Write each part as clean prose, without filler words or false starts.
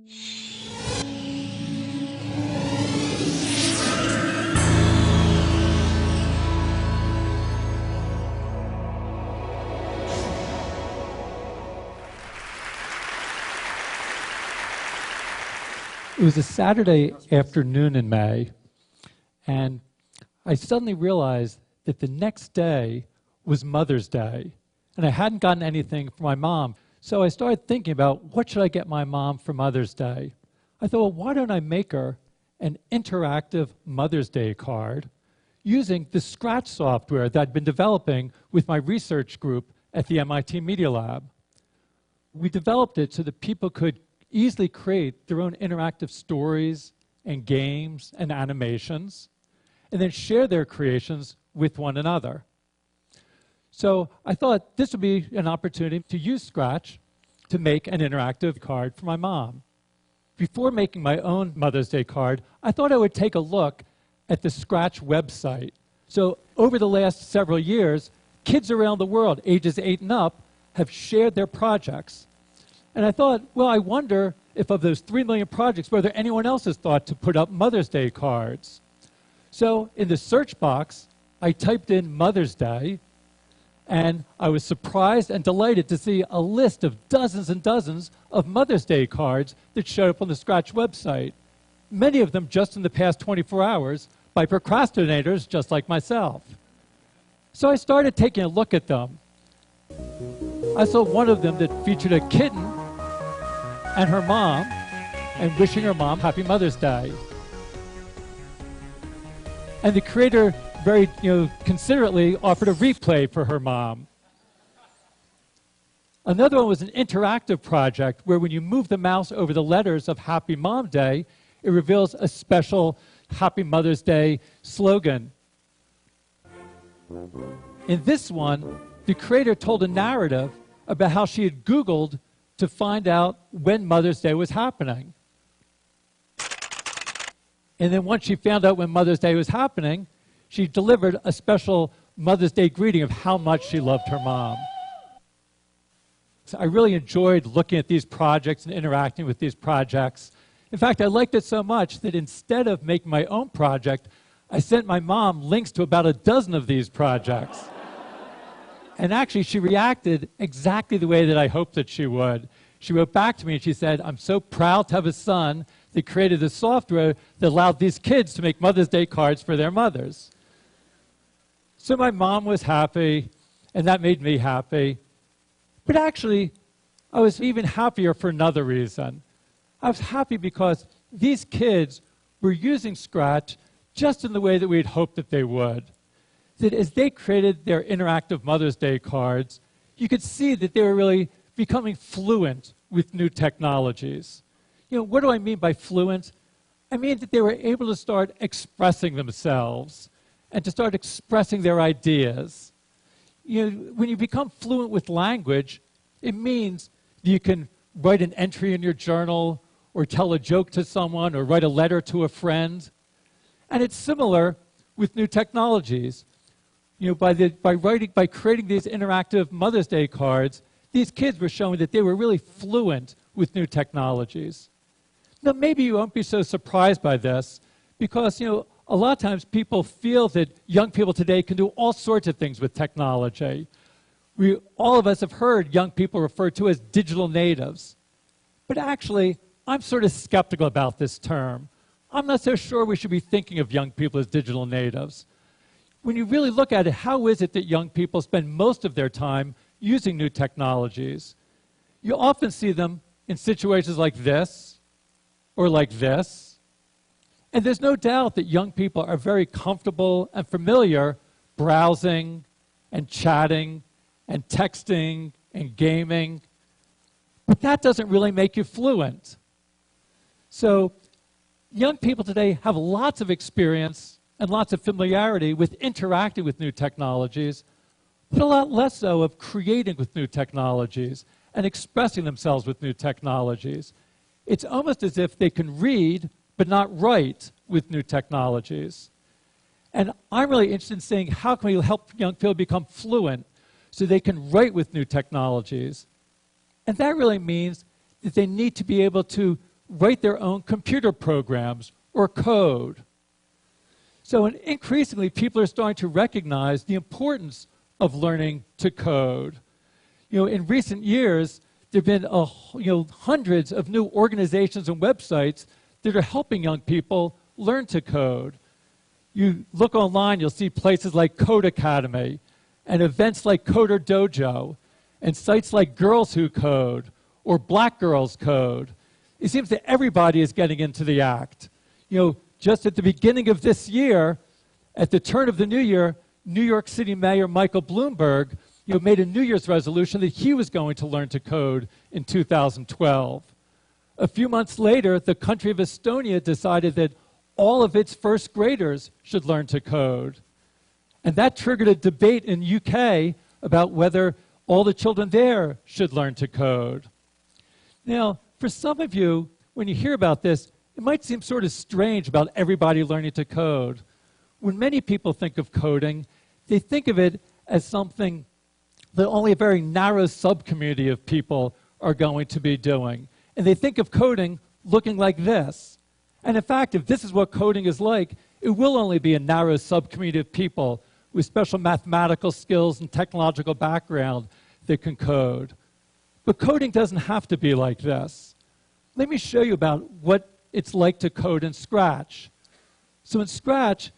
It was a Saturday afternoon in May, and I suddenly realized that the next day was Mother's Day, and I hadn't gotten anything for my mom. So I started thinking about what should I get my mom for Mother's Day. I thought, well, why don't I make her an interactive Mother's Day card using the Scratch software that I'd been developing with my research group at the MIT Media Lab. We developed it so that people could easily create their own interactive stories and games and animations, and then share their creations with one another. So I thought this would be an opportunity to use Scratch to make an interactive card for my mom. Before making my own Mother's Day card, I thought I would take a look at the Scratch website. So over the last several years, kids around the world, ages 8 and up, have shared their projects. And I thought, well, I wonder if of those 3 million projects, whether anyone else has thought to put up Mother's Day cards. So in the search box, I typed in Mother's Day, and I was surprised and delighted to see a list of dozens and dozens of Mother's Day cards that showed up on the Scratch website, many of them just in the past 24 hours by procrastinators just like myself. So I started taking a look at them. I saw one of them that featured a kitten and her mom, and wishing her mom Happy Mother's Day. And the creator very considerately offered a replay for her mom. Another one was an interactive project where when you move the mouse over the letters of Happy Mom Day, it reveals a special Happy Mother's Day slogan. In this one, the creator told a narrative about how she had Googled to find out when Mother's Day was happening. And then once she found out when Mother's Day was happening, she delivered a special Mother's Day greeting of how much she loved her mom. So I really enjoyed looking at these projects and interacting with these projects. In fact, I liked it so much that instead of making my own project, I sent my mom links to about a dozen of these projects. And actually, she reacted exactly the way that I hoped that she would. She wrote back to me and she said, "I'm so proud to have a son that created the software that allowed these kids to make Mother's Day cards for their mothers." So my mom was happy, and that made me happy. But actually, I was even happier for another reason. I was happy because these kids were using Scratch just in the way that we had hoped that they would. That as they created their interactive Mother's Day cards, you could see that they were really becoming fluent with new technologies. What do I mean by fluent? I mean that they were able to start expressing themselves and to start expressing their ideas. When you become fluent with language, it means that you can write an entry in your journal or tell a joke to someone or write a letter to a friend. And it's similar with new technologies. By creating these interactive Mother's Day cards, these kids were showing that they were really fluent with new technologies. Now, maybe you won't be so surprised by this because, a lot of times people feel that young people today can do all sorts of things with technology. All of us have heard young people referred to as digital natives. But actually, I'm sort of skeptical about this term. I'm not so sure we should be thinking of young people as digital natives. When you really look at it, how is it that young people spend most of their time using new technologies? You often see them in situations like this or like this. And there's no doubt that young people are very comfortable and familiar browsing and chatting and texting and gaming. But that doesn't really make you fluent. So young people today have lots of experience and lots of familiarity with interacting with new technologies, but a lot less so of creating with new technologies and expressing themselves with new technologies. It's almost as if they can read but not write with new technologies. And I'm really interested in seeing how can we help young people become fluent so they can write with new technologies. And that really means that they need to be able to write their own computer programs or code. So increasingly, people are starting to recognize the importance of learning to code. In recent years, there have been hundreds of new organizations and websites that are helping young people learn to code. You look online, you'll see places like Code Academy and events like Coder Dojo and sites like Girls Who Code or Black Girls Code. It seems that everybody is getting into the act. Just at the beginning of this year, at the turn of the new year, New York City Mayor Michael Bloomberg made a New Year's resolution that he was going to learn to code in 2012. A few months later, the country of Estonia decided that all of its first graders should learn to code. And that triggered a debate in UK about whether all the children there should learn to code. Now, for some of you, when you hear about this, it might seem sort of strange about everybody learning to code. When many people think of coding, they think of it as something that only a very narrow sub-community of people are going to be doing. And they think of coding looking like this. And in fact, if this is what coding is like, it will only be a narrow sub-community of people with special mathematical skills and technological background that can code. But coding doesn't have to be like this. Let me show you about what it's like to code in Scratch. So in Scratch,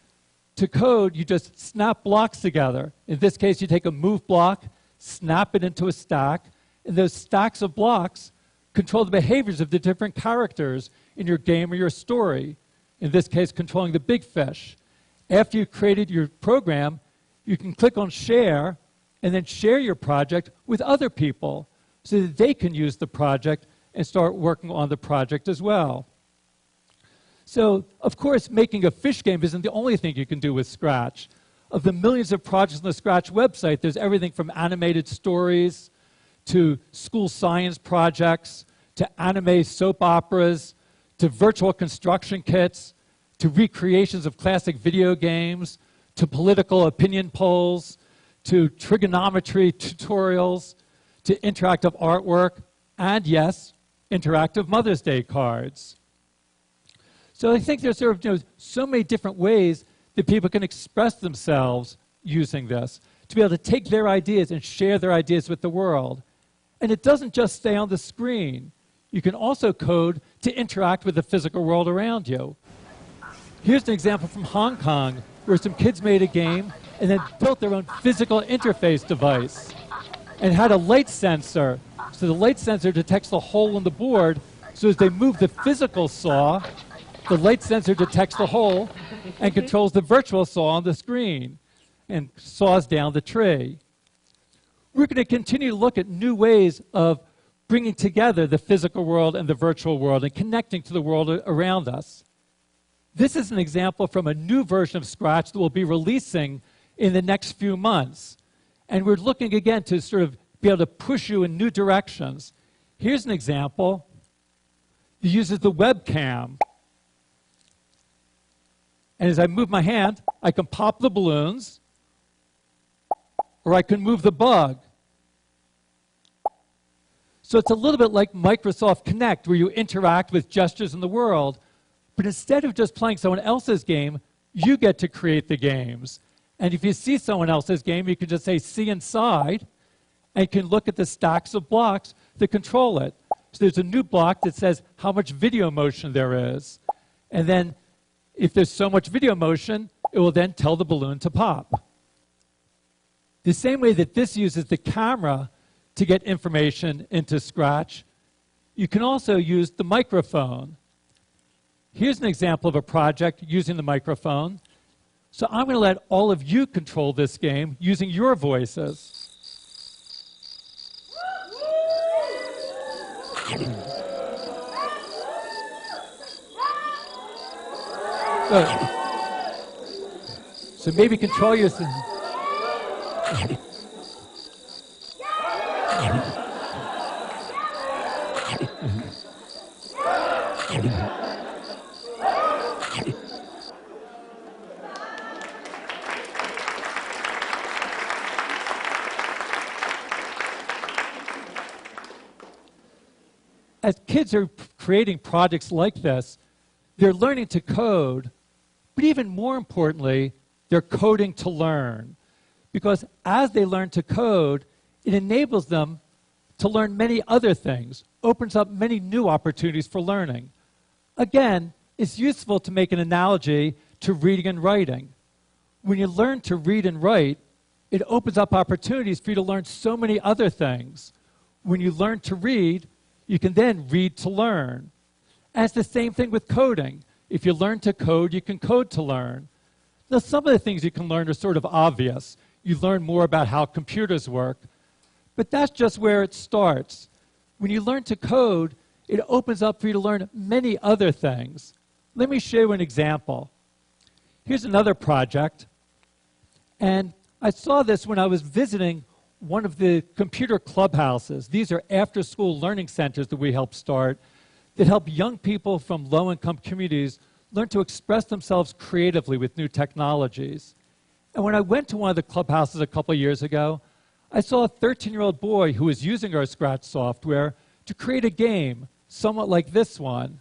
to code, you just snap blocks together. In this case, you take a move block, snap it into a stack, and those stacks of blocks control the behaviors of the different characters in your game or your story. In this case, controlling the big fish. After you've created your program, you can click on Share and then share your project with other people so that they can use the project and start working on the project as well. So, of course, making a fish game isn't the only thing you can do with Scratch. Of the millions of projects on the Scratch website, there's everything from animated stories to school science projects to anime soap operas to virtual construction kits to recreations of classic video games to political opinion polls to trigonometry tutorials to interactive artwork and, yes, interactive Mother's Day cards. So I think there's so many different ways that people can express themselves using this, to be able to take their ideas and share their ideas with the world. And it doesn't just stay on the screen. You can also code to interact with the physical world around you. Here's an example from Hong Kong, where some kids made a game and then built their own physical interface device and had a light sensor. So the light sensor detects the hole in the board, so as they move the physical saw, the light sensor detects the hole and controls the virtual saw on the screen and saws down the tree. We're going to continue to look at new ways of bringing together the physical world and the virtual world and connecting to the world around us. This is an example from a new version of Scratch that we'll be releasing in the next few months. And we're looking again to sort of be able to push you in new directions. Here's an example. It uses the webcam. And as I move my hand, I can pop the balloons, or I can move the bug. So it's a little bit like Microsoft Connect, where you interact with gestures in the world, but instead of just playing someone else's game, you get to create the games. And if you see someone else's game, you can just say, see inside, and you can look at the stacks of blocks that control it. So there's a new block that says how much video motion there is. And then if there's so much video motion, it will then tell the balloon to pop. The same way that this uses the camera to get information into Scratch, you can also use the microphone. Here's an example of a project using the microphone. So I'm going to let all of you control this game using your voices. So maybe control your... As kids are creating projects like this, they're learning to code, but even more importantly, they're coding to learn. Because as they learn to code, it enables them to learn many other things, opens up many new opportunities for learning. Again, it's useful to make an analogy to reading and writing. When you learn to read and write, it opens up opportunities for you to learn so many other things. When you learn to read, you can then read to learn. And it's the same thing with coding. If you learn to code, you can code to learn. Now, some of the things you can learn are sort of obvious. You learn more about how computers work, but that's just where it starts. When you learn to code, it opens up for you to learn many other things. Let me show you an example. Here's another project, and I saw this when I was visiting one of the computer clubhouses. These are after-school learning centers that we help start that help young people from low-income communities learn to express themselves creatively with new technologies. And when I went to one of the clubhouses a couple years ago, I saw a 13-year-old boy who was using our Scratch software to create a game, somewhat like this one.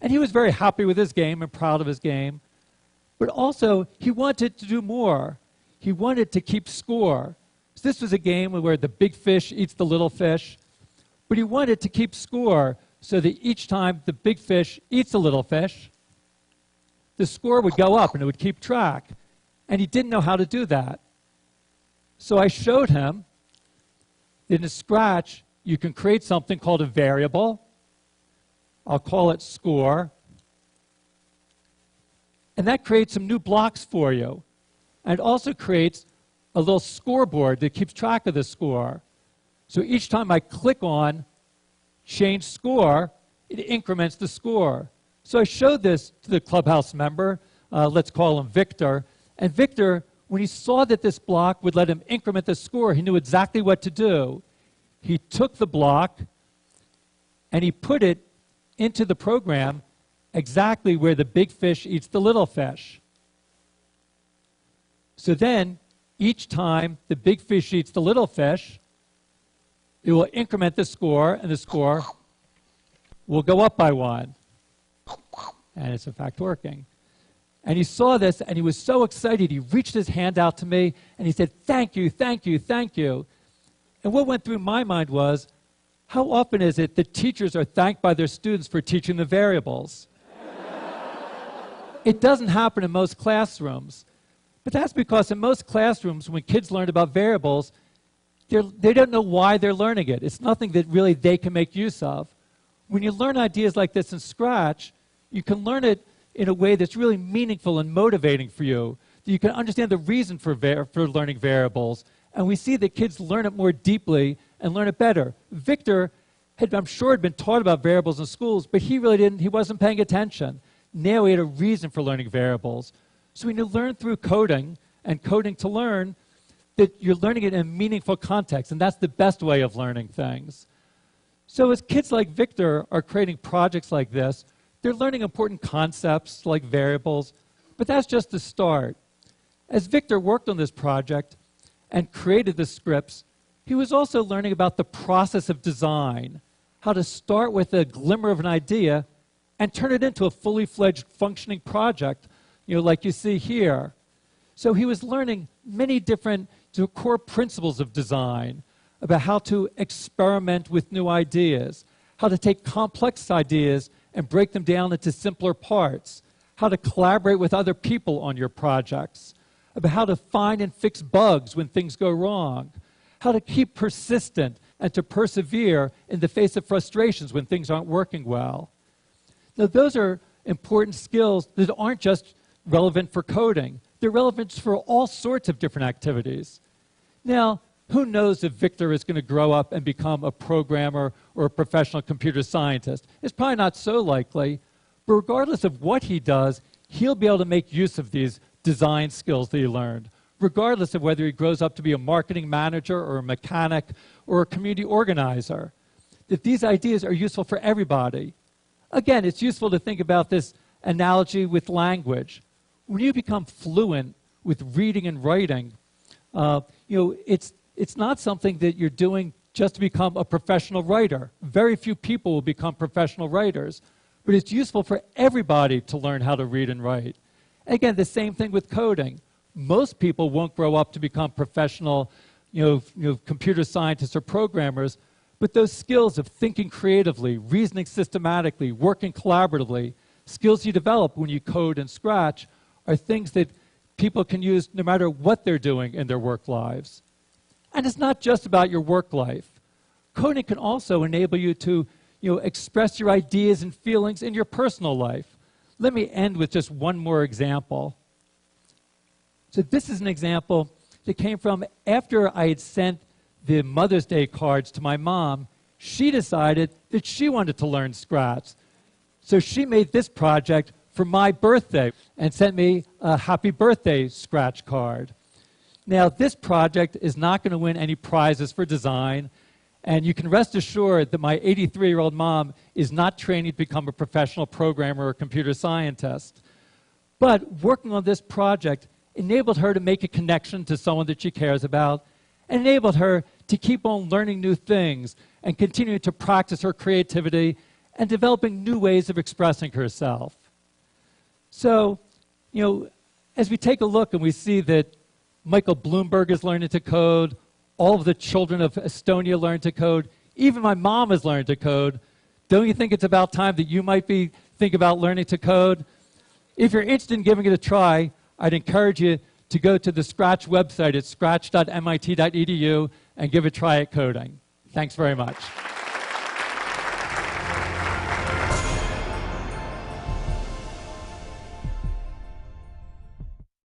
And he was very happy with his game and proud of his game. But also, he wanted to do more. He wanted to keep score. So this was a game where the big fish eats the little fish. But he wanted to keep score so that each time the big fish eats a little fish, the score would go up and it would keep track. And he didn't know how to do that. So I showed him that in Scratch, you can create something called a variable. I'll call it score. And that creates some new blocks for you. And it also creates a little scoreboard that keeps track of the score. So each time I click on change score, it increments the score. So I showed this to the clubhouse member. Let's call him Victor. And Victor, when he saw that this block would let him increment the score, he knew exactly what to do. He took the block and he put it into the program exactly where the big fish eats the little fish. So then, each time the big fish eats the little fish, it will increment the score, and the score will go up by 1. And it's in fact working. And he saw this, and he was so excited, he reached his hand out to me, and he said, "Thank you, thank you, thank you." And what went through my mind was, how often is it that teachers are thanked by their students for teaching the variables? It doesn't happen in most classrooms. But that's because in most classrooms, when kids learn about variables, they don't know why they're learning it. It's nothing that really they can make use of. When you learn ideas like this in Scratch, you can learn it in a way that's really meaningful and motivating for you, that you can understand the reason for learning variables. And we see that kids learn it more deeply and learn it better. Victor I'm sure had been taught about variables in schools, but he wasn't paying attention. Now he had a reason for learning variables. So when you learn through coding and coding to learn, that you're learning it in a meaningful context, and that's the best way of learning things. So as kids like Victor are creating projects like this, they're learning important concepts like variables, but that's just the start. As Victor worked on this project and created the scripts, he was also learning about the process of design, how to start with a glimmer of an idea and turn it into a fully fledged functioning project, like you see here. So he was learning many different core principles of design, about how to experiment with new ideas, how to take complex ideas and break them down into simpler parts, how to collaborate with other people on your projects, about how to find and fix bugs when things go wrong, how to keep persistent and to persevere in the face of frustrations when things aren't working well. Now, those are important skills that aren't just relevant for coding. They're relevant for all sorts of different activities. Now, who knows if Victor is going to grow up and become a programmer or a professional computer scientist? It's probably not so likely, but regardless of what he does, he'll be able to make use of these design skills that he learned, regardless of whether he grows up to be a marketing manager or a mechanic or a community organizer. That these ideas are useful for everybody. Again, it's useful to think about this analogy with language. When you become fluent with reading and writing, it's not something that you're doing just to become a professional writer. Very few people will become professional writers, but it's useful for everybody to learn how to read and write. Again, the same thing with coding. Most people won't grow up to become professional computer scientists or programmers, but those skills of thinking creatively, reasoning systematically, working collaboratively, skills you develop when you code in Scratch are things that people can use no matter what they're doing in their work lives. And it's not just about your work life. Coding can also enable you to express your ideas and feelings in your personal life. Let me end with just one more example. So this is an example that came from after I had sent the Mother's Day cards to my mom. She decided that she wanted to learn Scratch. So she made this project for my birthday and sent me a happy birthday Scratch card. Now, this project is not going to win any prizes for design, and you can rest assured that my 83-year-old mom is not training to become a professional programmer or computer scientist. But working on this project enabled her to make a connection to someone that she cares about, and enabled her to keep on learning new things and continue to practice her creativity and developing new ways of expressing herself. So, as we take a look and we see that Michael Bloomberg is learning to code, all of the children of Estonia learn to code, even my mom has learned to code, don't you think it's about time that you might be thinking about learning to code? If you're interested in giving it a try, I'd encourage you to go to the Scratch website at scratch.mit.edu and give a try at coding. Thanks very much.